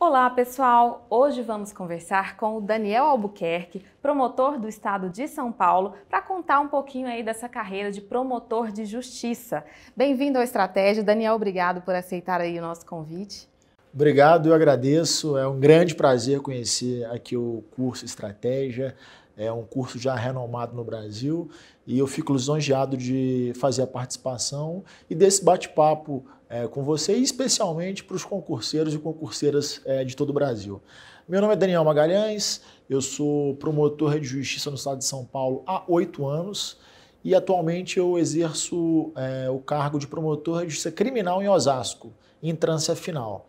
Olá, pessoal! Hoje vamos conversar com o Daniel Albuquerque, promotor do estado de São Paulo, para contar um pouquinho aí dessa carreira de promotor de justiça. Bem-vindo ao Estratégia. Daniel, obrigado por aceitar aí o nosso convite. Obrigado, eu agradeço. É um grande prazer conhecer aqui o curso Estratégia. É um curso já renomado no Brasil e eu fico lisonjeado de fazer a participação e desse bate-papo com você, e especialmente para os concurseiros e concurseiras de todo o Brasil. Meu nome é Daniel Magalhães, eu sou promotor de justiça no estado de São Paulo há 8 anos e atualmente eu exerço o cargo de promotor de justiça criminal em Osasco, em instância final.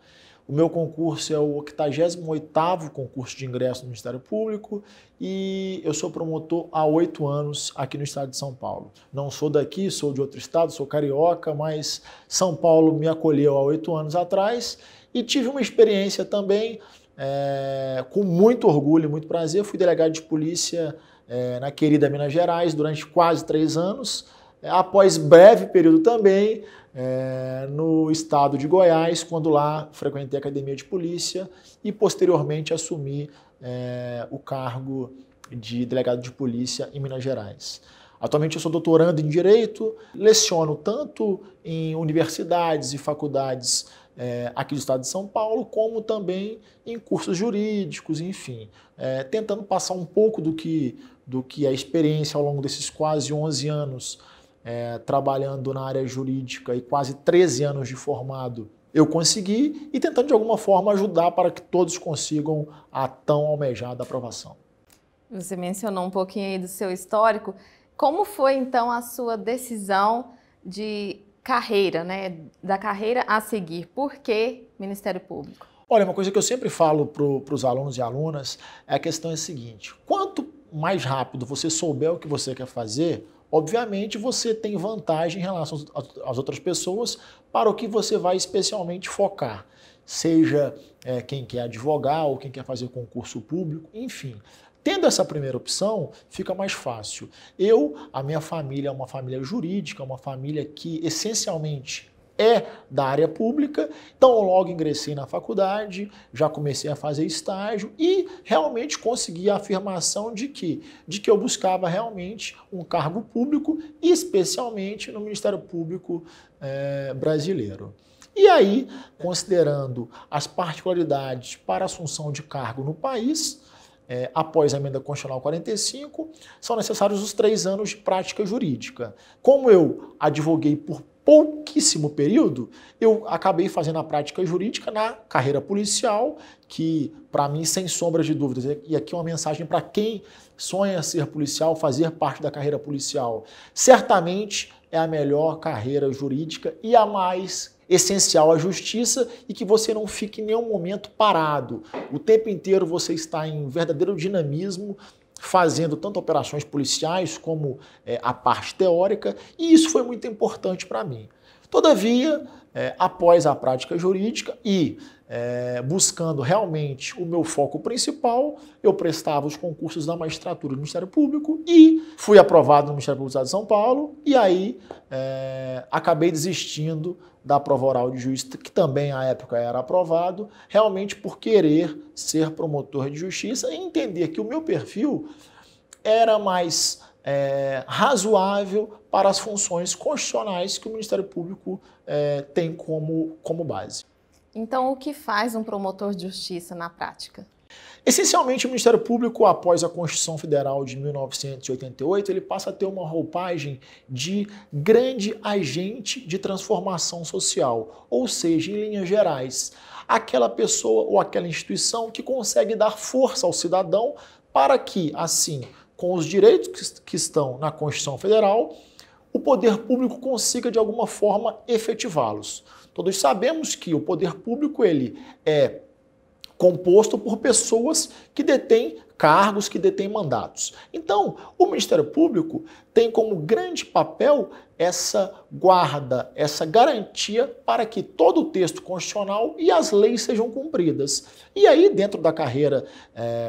O meu concurso é o 88º concurso de ingresso no Ministério Público e eu sou promotor há 8 anos aqui no estado de São Paulo. Não sou daqui, sou de outro estado, sou carioca, mas São Paulo me acolheu há 8 anos atrás e tive uma experiência também com muito orgulho e muito prazer. Fui delegado de polícia na querida Minas Gerais durante quase 3 anos. Após breve período também no estado de Goiás, quando lá frequentei a academia de polícia e posteriormente assumi o cargo de delegado de polícia em Minas Gerais. Atualmente eu sou doutorando em Direito, leciono tanto em universidades e faculdades aqui do estado de São Paulo, como também em cursos jurídicos, enfim, tentando passar um pouco do que a experiência ao longo desses quase 11 anos trabalhando na área jurídica e quase 13 anos de formado, eu consegui, e tentando de alguma forma ajudar para que todos consigam a tão almejada aprovação. Você mencionou um pouquinho aí do seu histórico. Como foi então a sua decisão de carreira, né? Da carreira a seguir? Por que Ministério Público? Olha, uma coisa que eu sempre falo para os alunos e alunas é a questão seguinte: quanto mais rápido você souber o que você quer fazer, obviamente você tem vantagem em relação às outras pessoas para o que você vai especialmente focar. Seja quem quer advogar ou quem quer fazer concurso público, enfim. Tendo essa primeira opção, fica mais fácil. A minha família é uma família jurídica, uma família que essencialmente é da área pública, então logo ingressei na faculdade, já comecei a fazer estágio e realmente consegui a afirmação de que eu buscava realmente um cargo público, especialmente no Ministério Público brasileiro. E aí, considerando as particularidades para assunção de cargo no país, após a emenda constitucional 45, são necessários os 3 anos de prática jurídica. Como eu advoguei por pouquíssimo período, eu acabei fazendo a prática jurídica na carreira policial, que para mim, sem sombra de dúvidas, e aqui uma mensagem para quem sonha ser policial, fazer parte da carreira policial, certamente é a melhor carreira jurídica e a mais essencial à justiça, e que você não fique em nenhum momento parado. O tempo inteiro você está em verdadeiro dinamismo, fazendo tanto operações policiais como a parte teórica, e isso foi muito importante para mim. Todavia, após a prática jurídica e buscando realmente o meu foco principal, eu prestava os concursos da magistratura do Ministério Público e fui aprovado no Ministério Público do Estado de São Paulo, e aí acabei desistindo da prova oral de juiz, que também à época era aprovado, realmente por querer ser promotor de justiça e entender que o meu perfil era mais razoável para as funções constitucionais que o Ministério Público tem como base. Então, o que faz um promotor de justiça na prática? Essencialmente, o Ministério Público, após a Constituição Federal de 1988, ele passa a ter uma roupagem de grande agente de transformação social, ou seja, em linhas gerais, aquela pessoa ou aquela instituição que consegue dar força ao cidadão para que, assim, com os direitos que estão na Constituição Federal, o poder público consiga, de alguma forma, efetivá-los. Todos sabemos que o poder público ele é composto por pessoas que detêm cargos, que detêm mandatos. Então, o Ministério Público tem como grande papel essa guarda, essa garantia para que todo o texto constitucional e as leis sejam cumpridas. E aí, dentro da carreira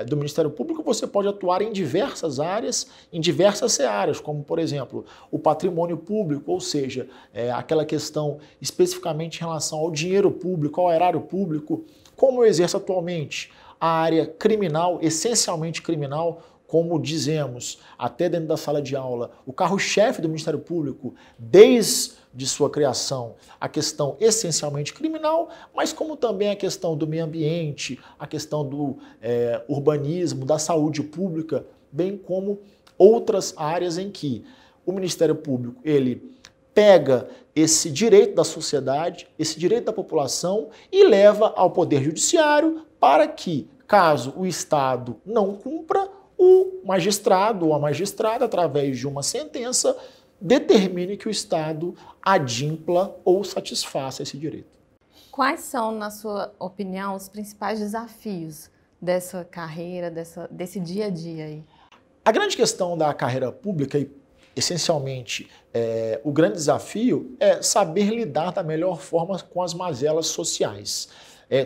do Ministério Público, você pode atuar em diversas áreas, em diversas searas, como, por exemplo, o patrimônio público, ou seja, aquela questão especificamente em relação ao dinheiro público, ao erário público, como eu exerço atualmente a área criminal, essencialmente criminal, como dizemos, até dentro da sala de aula, o carro-chefe do Ministério Público, desde sua criação, a questão essencialmente criminal, mas como também a questão do meio ambiente, a questão do urbanismo, da saúde pública, bem como outras áreas em que o Ministério Público, ele pega esse direito da sociedade, esse direito da população e leva ao Poder Judiciário para que, caso o Estado não cumpra, o magistrado ou a magistrada, através de uma sentença, determine que o Estado adimpla ou satisfaça esse direito. Quais são, na sua opinião, os principais desafios dessa carreira, desse dia a dia aí? A grande questão da carreira pública, e essencialmente o grande desafio, é saber lidar da melhor forma com as mazelas sociais.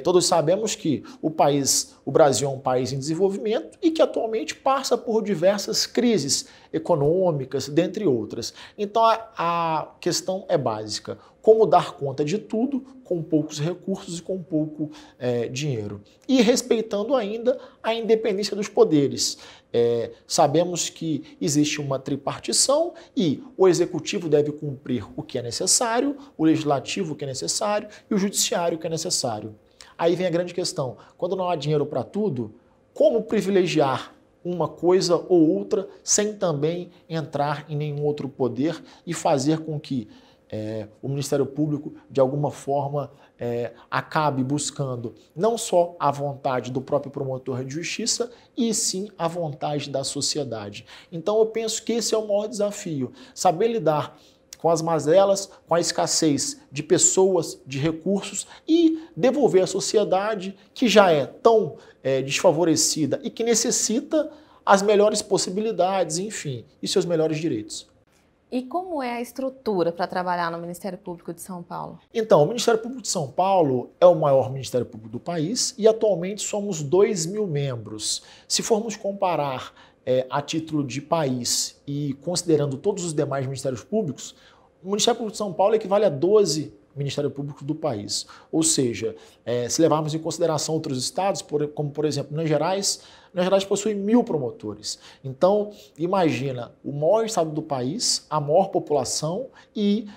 Todos sabemos que o Brasil é um país em desenvolvimento e que atualmente passa por diversas crises econômicas, dentre outras. Então a questão é básica: como dar conta de tudo com poucos recursos e com pouco dinheiro. E respeitando ainda a independência dos poderes. Sabemos que existe uma tripartição e o executivo deve cumprir o que é necessário, o legislativo o que é necessário e o judiciário o que é necessário. Aí vem a grande questão: quando não há dinheiro para tudo, como privilegiar uma coisa ou outra sem também entrar em nenhum outro poder e fazer com que o Ministério Público, de alguma forma, acabe buscando não só a vontade do próprio promotor de justiça, e sim a vontade da sociedade. Então eu penso que esse é o maior desafio: saber lidar com as mazelas, com a escassez de pessoas, de recursos, e devolver à sociedade, que já é tão desfavorecida e que necessita as melhores possibilidades, enfim, e seus melhores direitos. E como é a estrutura para trabalhar no Ministério Público de São Paulo? Então, o Ministério Público de São Paulo é o maior Ministério Público do país e atualmente somos 2.000 membros. Se formos comparar a título de país e considerando todos os demais Ministérios Públicos, o Ministério Público de São Paulo equivale a 12 Ministérios Públicos do país. Ou seja, se levarmos em consideração outros estados, como por exemplo Minas Gerais possui 1.000 promotores. Então, imagina, o maior estado do país, a maior população e,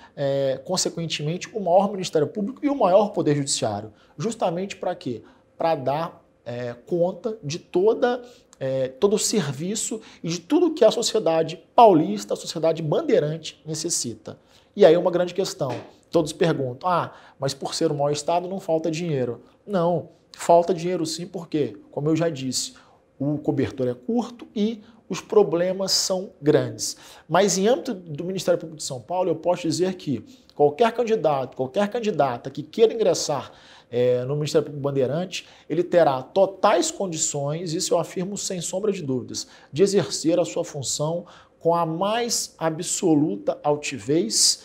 consequentemente, o maior Ministério Público e o maior Poder Judiciário. Justamente para quê? Para dar conta de todo o serviço e de tudo que a sociedade paulista, a sociedade bandeirante necessita. E aí uma grande questão: todos perguntam, mas por ser o maior estado não falta dinheiro. Não, falta dinheiro sim, porque, como eu já disse, o cobertor é curto e os problemas são grandes. Mas em âmbito do Ministério Público de São Paulo, eu posso dizer que qualquer candidato, qualquer candidata que queira ingressar no Ministério Público Bandeirante, ele terá totais condições, isso eu afirmo sem sombra de dúvidas, de exercer a sua função com a mais absoluta altivez,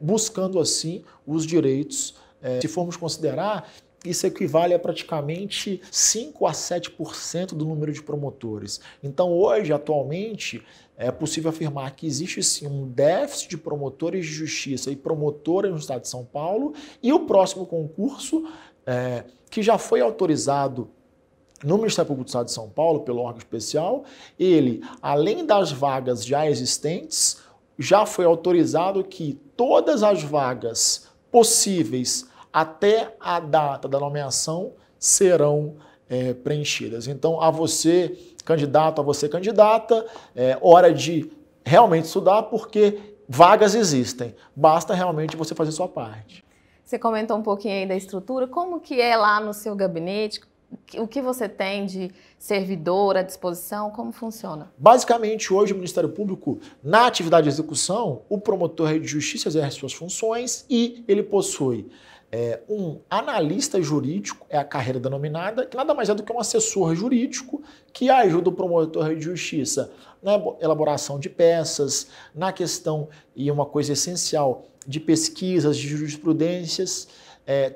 buscando assim os direitos. Se formos considerar, isso equivale a praticamente 5 a 7% do número de promotores. Então hoje, atualmente, é possível afirmar que existe sim um déficit de promotores de justiça e promotoras no estado de São Paulo, e o próximo concurso, que já foi autorizado no Ministério Público do Estado de São Paulo, pelo órgão especial, ele, além das vagas já existentes, já foi autorizado que todas as vagas possíveis até a data da nomeação serão preenchidas. Então, a você, candidato, a você, candidata, hora de realmente estudar, porque vagas existem. Basta realmente você fazer sua parte. Você comentou um pouquinho aí da estrutura. Como que é lá no seu gabinete? O que você tem de servidor à disposição? Como funciona? Basicamente, hoje o Ministério Público, na atividade de execução, o promotor de justiça exerce suas funções e ele possui um analista jurídico, é a carreira denominada, que nada mais é do que um assessor jurídico que ajuda o promotor de justiça na elaboração de peças, na questão, e uma coisa essencial, de pesquisas, de jurisprudências.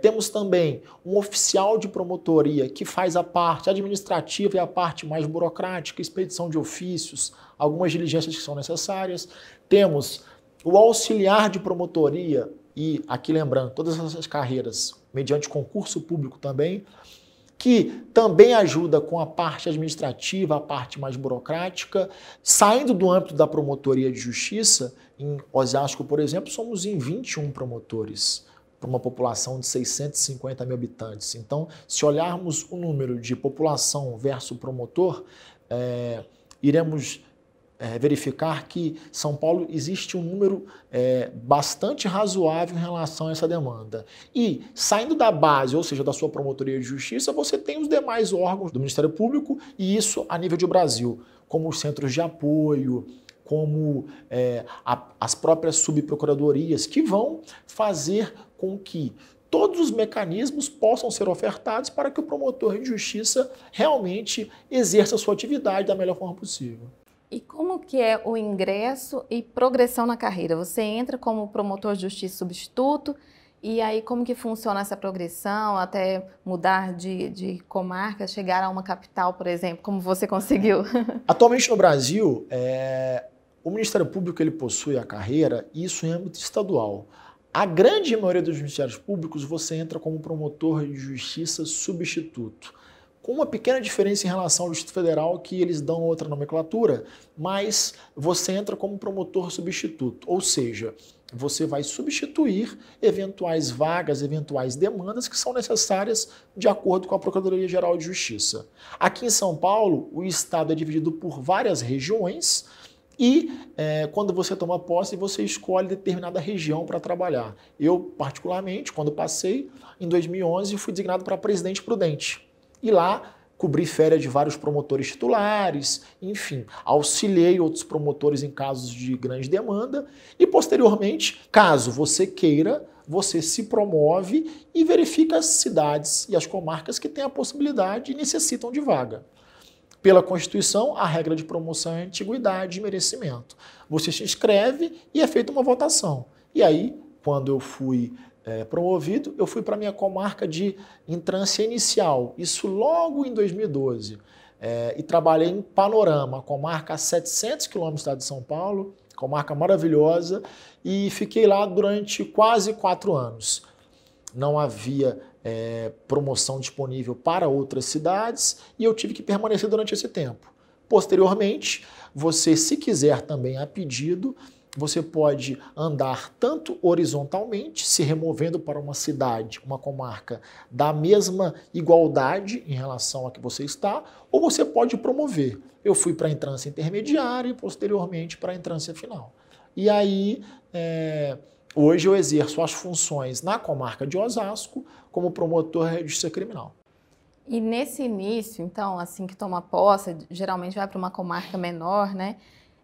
Temos também um oficial de promotoria que faz a parte administrativa e a parte mais burocrática, expedição de ofícios, algumas diligências que são necessárias. Temos o auxiliar de promotoria, e aqui lembrando, todas essas carreiras mediante concurso público também, que também ajuda com a parte administrativa, a parte mais burocrática, saindo do âmbito da promotoria de justiça. Em Osasco, por exemplo, somos em 21 promotores, para uma população de 650 mil habitantes. Então, se olharmos o número de população versus promotor, iremos verificar que São Paulo existe um número bastante razoável em relação a essa demanda. E saindo da base, ou seja, da sua promotoria de justiça, você tem os demais órgãos do Ministério Público, e isso a nível de Brasil, como os centros de apoio, como as próprias subprocuradorias, que vão fazer com que todos os mecanismos possam ser ofertados para que o promotor de justiça realmente exerça a sua atividade da melhor forma possível. E como que é o ingresso e progressão na carreira? Você entra como promotor de justiça substituto, e aí como que funciona essa progressão até mudar de comarca, chegar a uma capital, por exemplo, como você conseguiu? Atualmente no Brasil, o Ministério Público ele possui a carreira, isso em âmbito estadual. A grande maioria dos ministérios públicos você entra como promotor de justiça substituto, com uma pequena diferença em relação ao Distrito Federal, que eles dão outra nomenclatura, mas você entra como promotor substituto, ou seja, você vai substituir eventuais vagas, eventuais demandas que são necessárias de acordo com a Procuradoria-Geral de Justiça. Aqui em São Paulo, o estado é dividido por várias regiões, e quando você toma posse, você escolhe determinada região para trabalhar. Eu, particularmente, quando passei, em 2011, fui designado para Presidente Prudente. E lá cobri férias de vários promotores titulares, enfim, auxiliei outros promotores em casos de grande demanda e, posteriormente, caso você queira, você se promove e verifica as cidades e as comarcas que têm a possibilidade e necessitam de vaga. Pela Constituição, a regra de promoção é antiguidade e merecimento. Você se inscreve e é feita uma votação. E aí, quando eu fui promovido, eu fui para a minha comarca de entrância inicial, isso logo em 2012. E trabalhei em Panorama, comarca a 700 quilômetros da cidade de São Paulo, comarca maravilhosa, e fiquei lá durante quase 4 anos. Não havia promoção disponível para outras cidades e eu tive que permanecer durante esse tempo. Posteriormente, você, se quiser também a pedido, você pode andar tanto horizontalmente, se removendo para uma cidade, uma comarca da mesma igualdade em relação a que você está, ou você pode promover. Eu fui para a entrância intermediária e posteriormente para a entrância final. E aí, hoje eu exerço as funções na comarca de Osasco como promotor de justiça criminal. E nesse início, então, assim que toma posse, geralmente vai para uma comarca menor, né?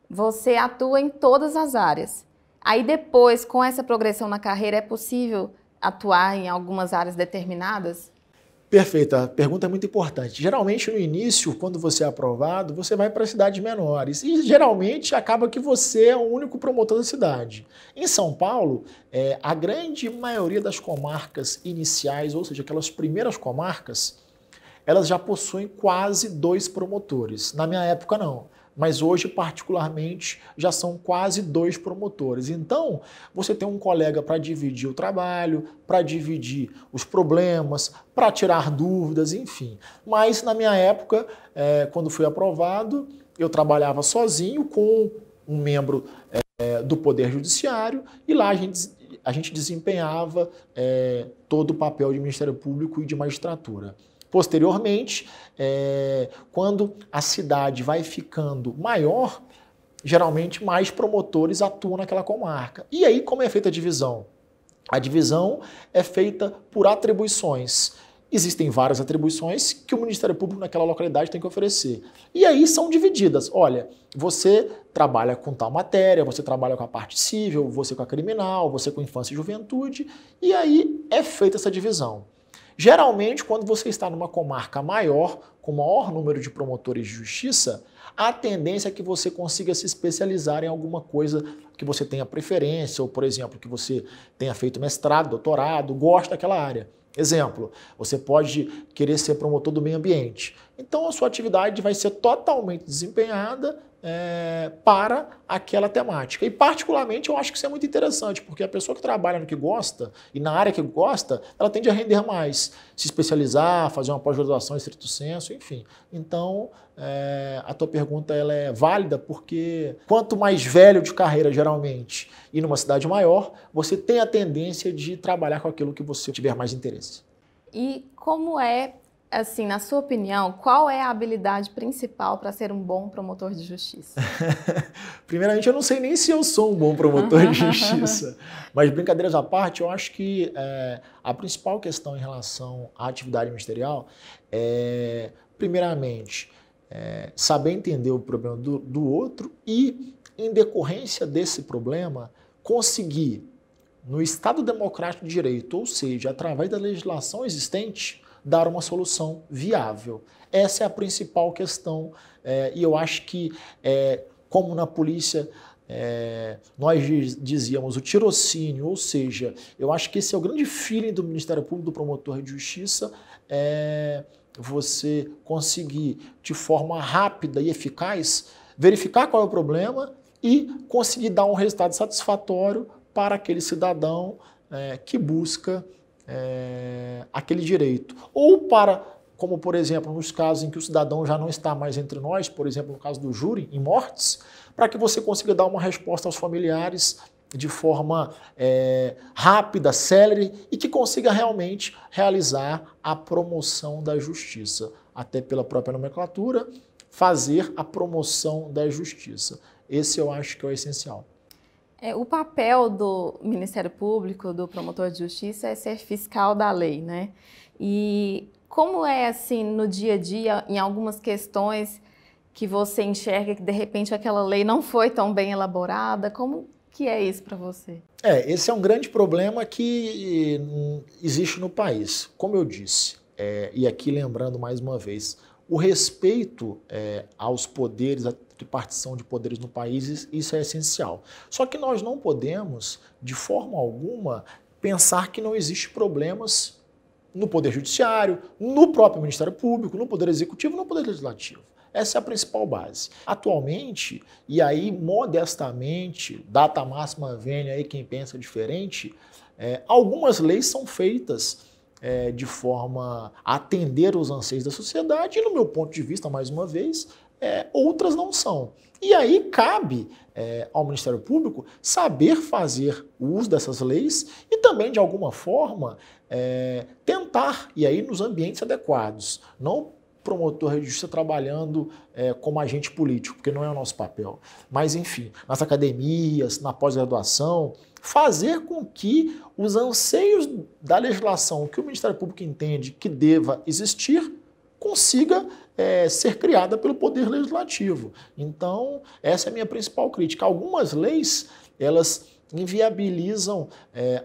Você atua em todas as áreas. Aí depois, com essa progressão na carreira, é possível atuar em algumas áreas determinadas? Perfeito, a pergunta é muito importante. Geralmente no início, quando você é aprovado, você vai para cidades menores e geralmente acaba que você é o único promotor da cidade. Em São Paulo, a grande maioria das comarcas iniciais, ou seja, aquelas primeiras comarcas, elas já possuem quase 2 promotores. Na minha época não. Mas hoje, particularmente, já são quase 2 promotores. Então, você tem um colega para dividir o trabalho, para dividir os problemas, para tirar dúvidas, enfim. Mas, na minha época, quando fui aprovado, eu trabalhava sozinho com um membro do Poder Judiciário e lá a gente desempenhava todo o papel de Ministério Público e de magistratura. Posteriormente, quando a cidade vai ficando maior, geralmente mais promotores atuam naquela comarca. E aí, como é feita a divisão? A divisão é feita por atribuições. Existem várias atribuições que o Ministério Público naquela localidade tem que oferecer. E aí são divididas. Olha, você trabalha com tal matéria, você trabalha com a parte civil, você com a criminal, você com infância e juventude, e aí é feita essa divisão. Geralmente, quando você está numa comarca maior, com maior número de promotores de justiça, a tendência é que você consiga se especializar em alguma coisa que você tenha preferência, ou, por exemplo, que você tenha feito mestrado, doutorado, gosta daquela área. Exemplo, você pode querer ser promotor do meio ambiente. Então, a sua atividade vai ser totalmente desempenhada para aquela temática. E, particularmente, eu acho que isso é muito interessante, porque a pessoa que trabalha no que gosta, e na área que gosta, ela tende a render mais, se especializar, fazer uma pós-graduação em estrito senso, enfim. Então, a tua pergunta ela é válida, porque quanto mais velho de carreira, geralmente, e numa cidade maior, você tem a tendência de trabalhar com aquilo que você tiver mais interesse. E como é, assim, na sua opinião, qual é a habilidade principal para ser um bom promotor de justiça? Primeiramente, eu não sei nem se eu sou um bom promotor de justiça, mas brincadeiras à parte, eu acho que a principal questão em relação à atividade ministerial é, primeiramente, saber entender o problema do outro e, em decorrência desse problema, conseguir, no Estado Democrático de Direito, ou seja, através da legislação existente, dar uma solução viável. Essa é a principal questão e eu acho que, como na polícia nós dizíamos o tirocínio, ou seja, eu acho que esse é o grande feeling do Ministério Público, do promotor de justiça, você conseguir de forma rápida e eficaz verificar qual é o problema e conseguir dar um resultado satisfatório para aquele cidadão que busca aquele direito. Ou para, como por exemplo, nos casos em que o cidadão já não está mais entre nós, por exemplo, no caso do júri, em mortes, para que você consiga dar uma resposta aos familiares de forma rápida, célere e que consiga realmente realizar a promoção da justiça. Até pela própria nomenclatura, fazer a promoção da justiça. Esse eu acho que é o essencial. O papel do Ministério Público, do promotor de justiça, é ser fiscal da lei, né? E como é assim no dia a dia, em algumas questões que você enxerga que de repente aquela lei não foi tão bem elaborada, como que é isso para você? Esse é um grande problema que existe no país. Como eu disse, e aqui lembrando mais uma vez, o respeito aos poderes, a tripartição de poderes no país, isso é essencial. Só que nós não podemos, de forma alguma, pensar que não existem problemas no Poder Judiciário, no próprio Ministério Público, no Poder Executivo, no Poder Legislativo. Essa é a principal base. Atualmente, e aí modestamente, data máxima vem aí quem pensa diferente, algumas leis são feitas de forma a atender os anseios da sociedade e, no meu ponto de vista, mais uma vez, outras não são. E aí cabe ao Ministério Público saber fazer uso dessas leis e também, de alguma forma, tentar, e aí nos ambientes adequados, não promotor de justiça trabalhando como agente político, porque não é o nosso papel, mas enfim, nas academias, na pós-graduação, fazer com que os anseios da legislação que o Ministério Público entende que deva existir, consiga ser criada pelo Poder Legislativo. Então, essa é a minha principal crítica. Algumas leis, elas inviabilizam,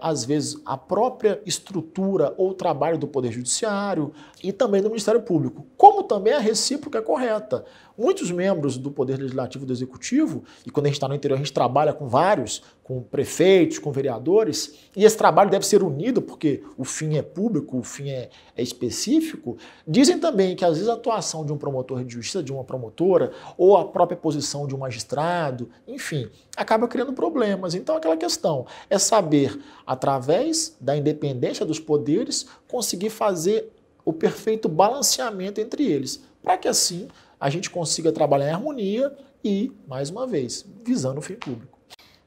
às vezes, a própria estrutura ou trabalho do Poder Judiciário e também do Ministério Público, como também a recíproca é correta. Muitos membros do Poder Legislativo e do Executivo, e quando a gente está no interior a gente trabalha com vários, com prefeitos, com vereadores, e esse trabalho deve ser unido porque o fim é público, o fim é específico, dizem também que às vezes a atuação de um promotor de justiça, de uma promotora, ou a própria posição de um magistrado, enfim, acaba criando problemas. Então aquela questão é saber, através da independência dos poderes, conseguir fazer o perfeito balanceamento entre eles, para que assim a gente consiga trabalhar em harmonia e, mais uma vez, visando o fim público.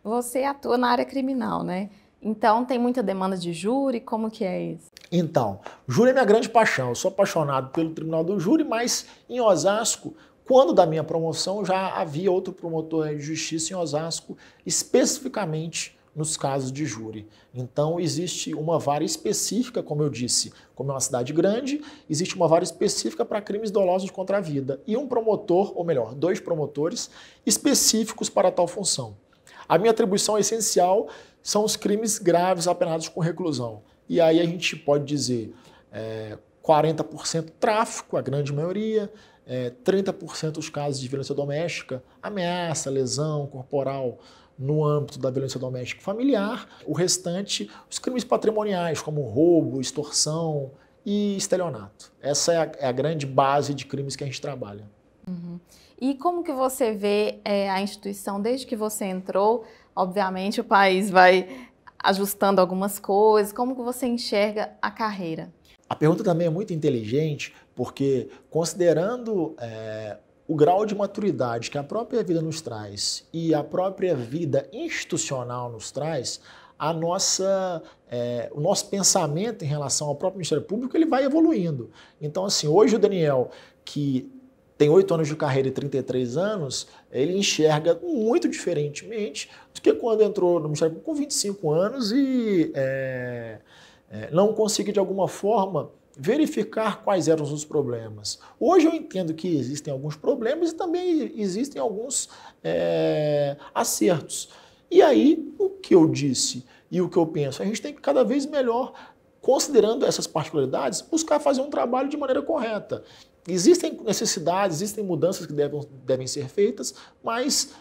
Você atua na área criminal, né? Então tem muita demanda de júri, como que é isso? Então, júri é minha grande paixão. Eu sou apaixonado pelo Tribunal do Júri, mas em Osasco, quando da minha promoção, já havia outro promotor de justiça em Osasco, especificamente nos casos de júri. Então, existe uma vara específica, como eu disse, como é uma cidade grande, existe uma vara específica para crimes dolosos contra a vida e um promotor, ou melhor, 2 promotores específicos para tal função. A minha atribuição essencial são os crimes graves apenados com reclusão. E aí a gente pode dizer 40% tráfico, a grande maioria, 30% os casos de violência doméstica, ameaça, lesão corporal no âmbito da violência doméstica familiar, o restante, os crimes patrimoniais, como roubo, extorsão e estelionato. Essa é a grande base de crimes que a gente trabalha. Uhum. E como que você vê a instituição desde que você entrou? Obviamente o país vai ajustando algumas coisas. Como que você enxerga a carreira? A pergunta também é muito inteligente, porque considerando o grau de maturidade que a própria vida nos traz e a própria vida institucional nos traz, o nosso pensamento em relação ao próprio Ministério Público ele vai evoluindo. Então, assim, hoje o Daniel, que tem 8 anos de carreira e 33 anos, ele enxerga muito diferentemente do que quando entrou no Ministério Público com 25 anos e não conseguiu, de alguma forma, verificar quais eram os problemas. Hoje eu entendo que existem alguns problemas e também existem alguns acertos. E aí, o que eu disse e o que eu penso, a gente tem que cada vez melhor, considerando essas particularidades, buscar fazer um trabalho de maneira correta. Existem necessidades, existem mudanças que devem ser feitas, mas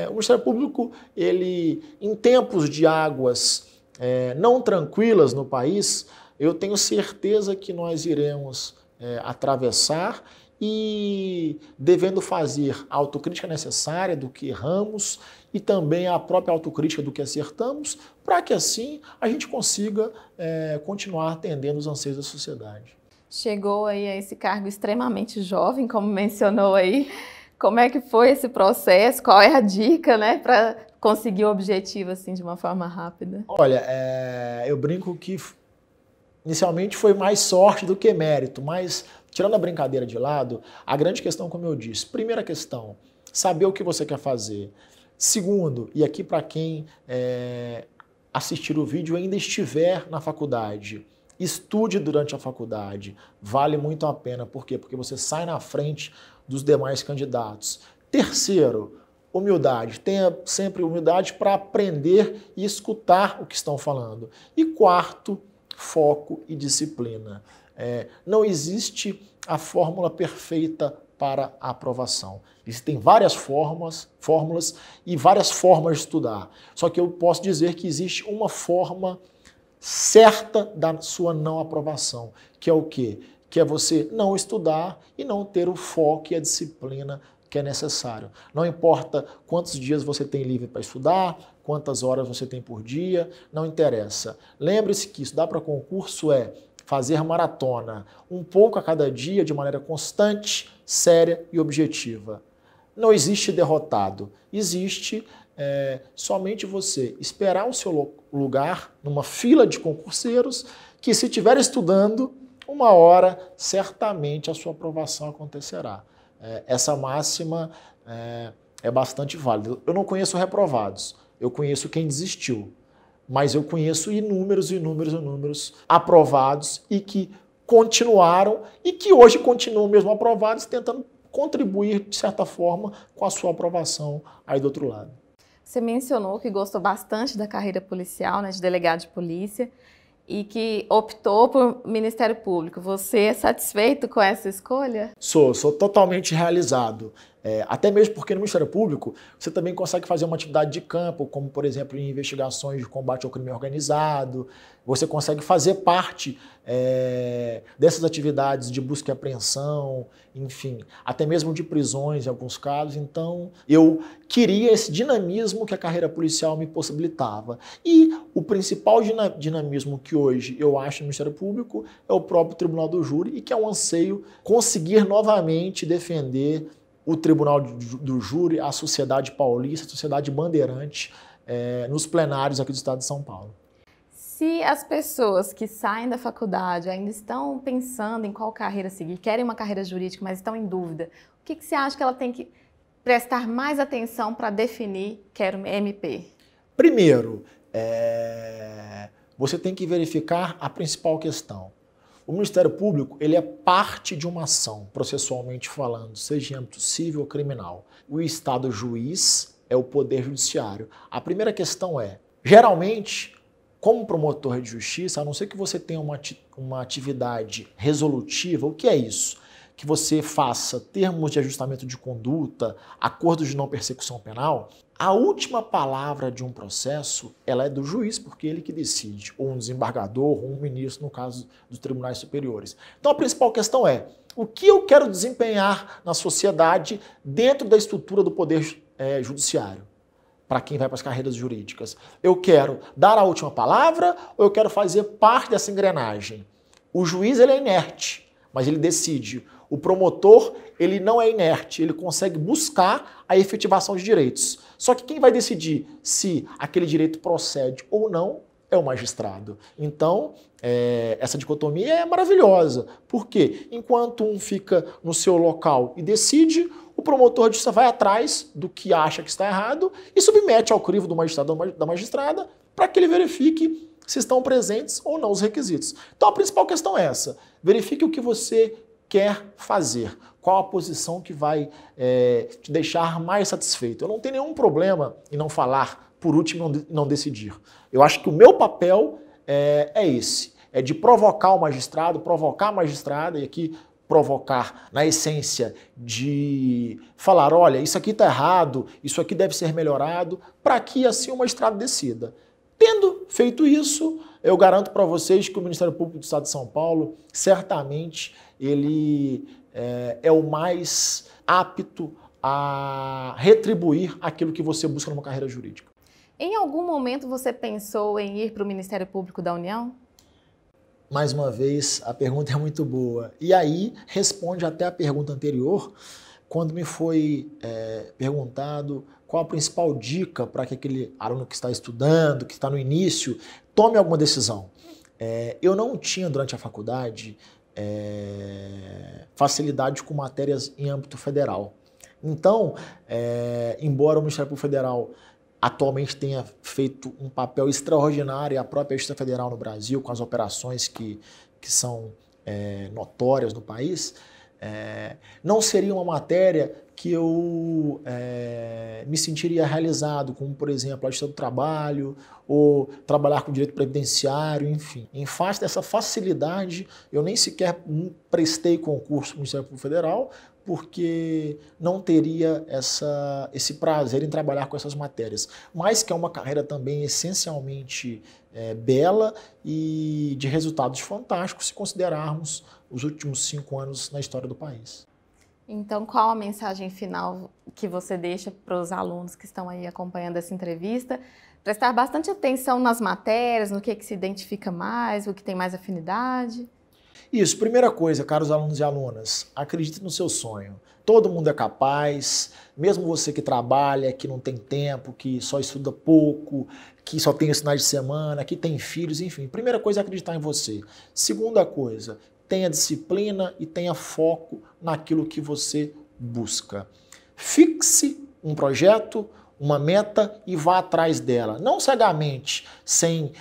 o Ministério Público, ele, em tempos de águas não tranquilas no país, eu tenho certeza que nós iremos atravessar e devendo fazer a autocrítica necessária do que erramos e também a própria autocrítica do que acertamos, para que assim a gente consiga continuar atendendo os anseios da sociedade. Chegou aí a esse cargo extremamente jovem, como mencionou aí. Como é que foi esse processo? Qual é a dica, né, para conseguir o objetivo assim de uma forma rápida? Olha, eu brinco que inicialmente foi mais sorte do que mérito, mas tirando a brincadeira de lado, a grande questão, como eu disse, primeira questão, saber o que você quer fazer. Segundo, e aqui para quem assistir o vídeo e ainda estiver na faculdade, estude durante a faculdade, vale muito a pena. Por quê? Porque você sai na frente dos demais candidatos. Terceiro, humildade. Tenha sempre humildade para aprender e escutar o que estão falando. E quarto, foco e disciplina. Não existe a fórmula perfeita para a aprovação. Existem várias fórmulas e várias formas de estudar. Só que eu posso dizer que existe uma forma certa da sua não aprovação, que é o quê? Que é você não estudar e não ter o foco e a disciplina que é necessário. Não importa quantos dias você tem livre para estudar, quantas horas você tem por dia, não interessa. Lembre-se que estudar para concurso é fazer maratona, um pouco a cada dia, de maneira constante, séria e objetiva. Não existe derrotado, existe somente você esperar o seu lugar numa fila de concurseiros que, se estiver estudando, uma hora, certamente a sua aprovação acontecerá. Essa máxima é bastante válida. Eu não conheço reprovados, eu conheço quem desistiu, mas eu conheço inúmeros aprovados e que continuaram e que hoje continuam mesmo aprovados, tentando contribuir, de certa forma, com a sua aprovação aí do outro lado. Você mencionou que gostou bastante da carreira policial, né, de delegado de polícia, e que optou por Ministério Público. Você é satisfeito com essa escolha? Sou totalmente realizado. Até mesmo porque no Ministério Público você também consegue fazer uma atividade de campo, como, por exemplo, em investigações de combate ao crime organizado. Você consegue fazer parte dessas atividades de busca e apreensão, enfim, até mesmo de prisões em alguns casos. Então, eu queria esse dinamismo que a carreira policial me possibilitava. E o principal dinamismo que hoje eu acho no Ministério Público é o próprio Tribunal do Júri, e que é um anseio conseguir novamente defender o Tribunal do Júri, a sociedade paulista, a sociedade bandeirante, nos plenários aqui do estado de São Paulo. Se as pessoas que saem da faculdade ainda estão pensando em qual carreira seguir, querem uma carreira jurídica, mas estão em dúvida, o que você acha que ela tem que prestar mais atenção para definir quero MP? Primeiro, você tem que verificar a principal questão. O Ministério Público, ele é parte de uma ação, processualmente falando, seja em âmbito civil ou criminal. O Estado juiz é o poder judiciário. A primeira questão geralmente, como promotor de justiça, a não ser que você tenha uma atividade resolutiva, o que é isso? Que você faça termos de ajustamento de conduta, acordos de não persecução penal, a última palavra de um processo, ela é do juiz, porque é ele que decide, ou um desembargador, ou um ministro, no caso dos tribunais superiores. Então a principal questão é, o que eu quero desempenhar na sociedade dentro da estrutura do poder judiciário? Para quem vai para as carreiras jurídicas. Eu quero dar a última palavra ou eu quero fazer parte dessa engrenagem? O juiz ele é inerte, mas ele decide. O promotor ele não é inerte, ele consegue buscar a efetivação de direitos. Só que quem vai decidir se aquele direito procede ou não é o magistrado. Então, essa dicotomia é maravilhosa. Por quê? Enquanto um fica no seu local e decide, o promotor de justiça vai atrás do que acha que está errado e submete ao crivo do magistrado ou da magistrada para que ele verifique se estão presentes ou não os requisitos. Então a principal questão é essa. Verifique o que você quer fazer. Qual a posição que vai te deixar mais satisfeito. Eu não tenho nenhum problema em não falar por último e não decidir. Eu acho que o meu papel é esse. É de provocar o magistrado, provocar a magistrada, e aqui provocar na essência de falar, olha, isso aqui está errado, isso aqui deve ser melhorado, para que assim o magistrado decida. Tendo feito isso, eu garanto para vocês que o Ministério Público do Estado de São Paulo, certamente, ele é o mais apto a retribuir aquilo que você busca numa carreira jurídica. Em algum momento você pensou em ir para o Ministério Público da União? Mais uma vez, a pergunta é muito boa. E aí, responde até a pergunta anterior, quando me foi perguntado qual a principal dica para que aquele aluno que está estudando, que está no início, tome alguma decisão. Eu não tinha, durante a faculdade, facilidade com matérias em âmbito federal. Então, embora o Ministério Público Federal atualmente tenha feito um papel extraordinário, a própria Justiça Federal no Brasil, com as operações que são notórias no país, não seria uma matéria que eu me sentiria realizado, como, por exemplo, a Justiça do Trabalho, ou trabalhar com direito previdenciário, enfim. Em face dessa facilidade, eu nem sequer prestei concurso no Ministério Público Federal, porque não teria esse prazer em trabalhar com essas matérias. Mas que é uma carreira também essencialmente bela e de resultados fantásticos, se considerarmos os últimos 5 anos na história do país. Então, qual a mensagem final que você deixa para os alunos que estão aí acompanhando essa entrevista? Prestar bastante atenção nas matérias, no que se identifica mais, o que tem mais afinidade? Isso, primeira coisa, caros alunos e alunas, acredite no seu sonho. Todo mundo é capaz, mesmo você que trabalha, que não tem tempo, que só estuda pouco, que só tem os finais de semana, que tem filhos, enfim. Primeira coisa é acreditar em você. Segunda coisa, tenha disciplina e tenha foco naquilo que você busca. Fixe um projeto, uma meta e vá atrás dela. Não cegamente, sem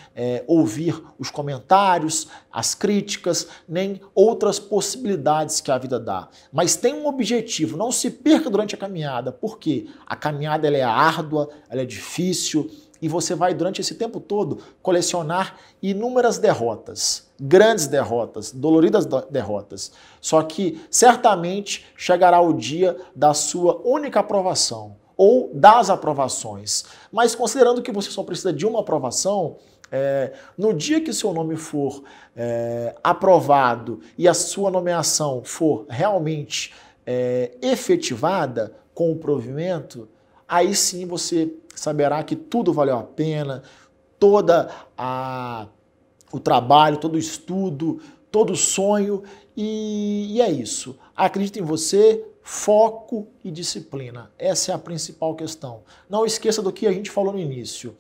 ouvir os comentários, as críticas, nem outras possibilidades que a vida dá. Mas tenha um objetivo, não se perca durante a caminhada, porque a caminhada ela é árdua, ela é difícil, e você vai, durante esse tempo todo, colecionar inúmeras derrotas, grandes derrotas, doloridas derrotas. Só que, certamente, chegará o dia da sua única aprovação, ou das aprovações. Mas considerando que você só precisa de uma aprovação, no dia que seu nome for aprovado e a sua nomeação for realmente efetivada com o provimento, aí sim você saberá que tudo valeu a pena, o trabalho, todo o estudo, todo o sonho, e é isso. Acredite em você, foco e disciplina. Essa é a principal questão. Não esqueça do que a gente falou no início.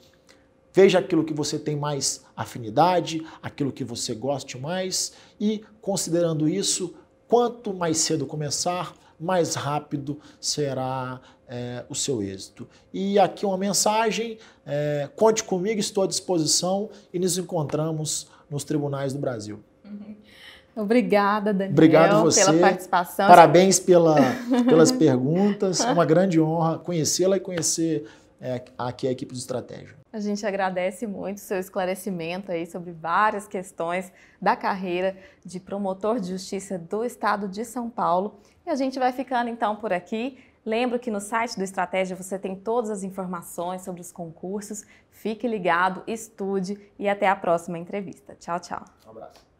Veja aquilo que você tem mais afinidade, aquilo que você goste mais e, considerando isso, quanto mais cedo começar, mais rápido será o seu êxito. E aqui uma mensagem, conte comigo, estou à disposição e nos encontramos nos tribunais do Brasil. Obrigada, Daniel, obrigado você, pela participação. Parabéns pelas perguntas, é uma grande honra conhecê-la e conhecer aqui é a equipe de estratégia. A gente agradece muito o seu esclarecimento aí sobre várias questões da carreira de promotor de justiça do Estado de São Paulo. E a gente vai ficando então por aqui. Lembro que no site do Estratégia você tem todas as informações sobre os concursos. Fique ligado, estude e até a próxima entrevista. Tchau, tchau. Um abraço.